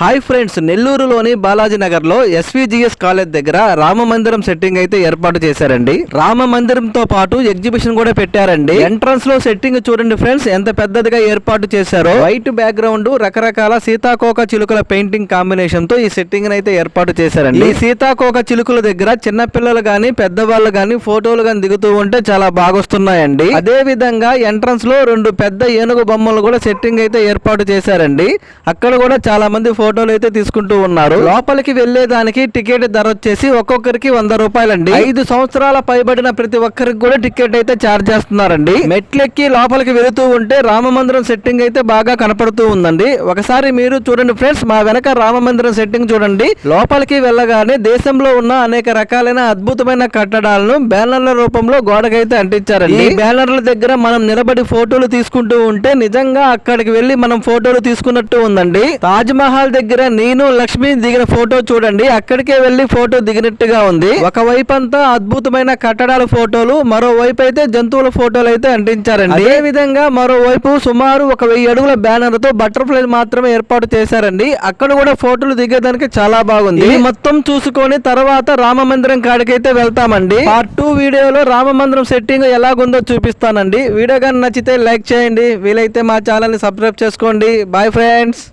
Hi friends, నెల్లూరులోని బాలాజీ నగర్ లో SVGS college దగ్గర రామ మందిరం సెట్టింగ్ అయితే ఏర్పాటు చేశారండి. రామ మందిరంతో పాటు ఎగ్జిబిషన్ కూడా పెట్టారండి. ఎంట్రన్స్ లో సెట్టింగ్ చూడండి ఫ్రెండ్స్, ఎంత పెద్దదిగా ఏర్పాటు చేశారో. వైట్ బ్యాక్గ్రౌండ్, రకరకాల సీతాకోక చిలుకల పెయింటింగ్ కాంబినేషన్ తో ఈ సెట్టింగ్ అయితే ఏర్పాటు చేశారండి. ఈ సీతాకోక చిలుకల దగ్గర చిన్న పిల్లలు గాని పెద్దవాళ్ళు గాని ఫోటోలు గాని దిగుతూ ఉంటే చాలా బాగొస్తున్నాయండి. అదే విధంగా ఎంట్రన్స్ లో రెండు పెద్ద ఏనుగు బొమ్మలు కూడా సెట్టింగ్ అయితే ఏర్పాటు చేశారండి. అక్కడ కూడా చాలా మంది ఫోటోలు అయితే తీసుకుంటూ ఉన్నారు. లోపలికి వెళ్లేదానికి టికెట్ ధర వచ్చేసి ఒక్కొక్కరికి 100 రూపాయలండి. 5 సంవత్సరాల పైబడిన ప్రతి ఒక్కరికి కూడా టికెట్ అయితే ఛార్జ్ చేస్తున్నారండి. మెట్లెక్కి లోపలికి వెళుతూ ఉంటే రామ మందిరం సెట్టింగ్ అయితే బాగా కనపడుతూ ఉందండి. ఒకసారి మీరు చూడండి ఫ్రెండ్స్, మా వెనక రామ మందిరం సెట్టింగ్ చూడండి. లోపలికి వెళ్ళగానే దేశంలో ఉన్న అనేక రకాలైన అద్భుతమైన కట్టడాలను బ్యానర్ల రూపంలో గోడకైతే అంటించారండి. ఈ బ్యానర్ల దగ్గర మనం నిలబడి ఫోటోలు తీసుకుంటూ ఉంటే నిజంగా అక్కడికి వెళ్లి మనం ఫోటోలు తీసుకున్నట్టు ఉందండి. తాజ్ మహల్ దగ్గర నేను లక్ష్మి దిగిన ఫోటో చూడండి, అక్కడికే వెళ్లి ఫోటో దిగినట్టుగా ఉంది. ఒకవైపు అంతా అద్భుతమైన కట్టడాల ఫోటోలు, మరోవైపు అయితే జంతువుల ఫోటోలు అయితే అంటించారండి. అదే విధంగా మరోవైపు సుమారు 1000 అడుగుల బ్యానర్ తో బటర్ఫ్లై మాత్రమే ఏర్పాటు చేశారండి. అక్కడ కూడా ఫోటోలు దిగేదానికి చాలా బాగుంది. ఇది మొత్తం చూసుకొని తర్వాత రామ మందిరం కాడికైతే వెళ్తామండి. పార్ట్ 2 వీడియోలో రామ మందిరం సెట్టింగ్ ఎలాగుందో చూపిస్తానండి. వీడియో కానీ నచ్చితే లైక్ చేయండి, వీలైతే మా ఛానల్ ని సబ్స్క్రైబ్ చేసుకోండి. Bye friends.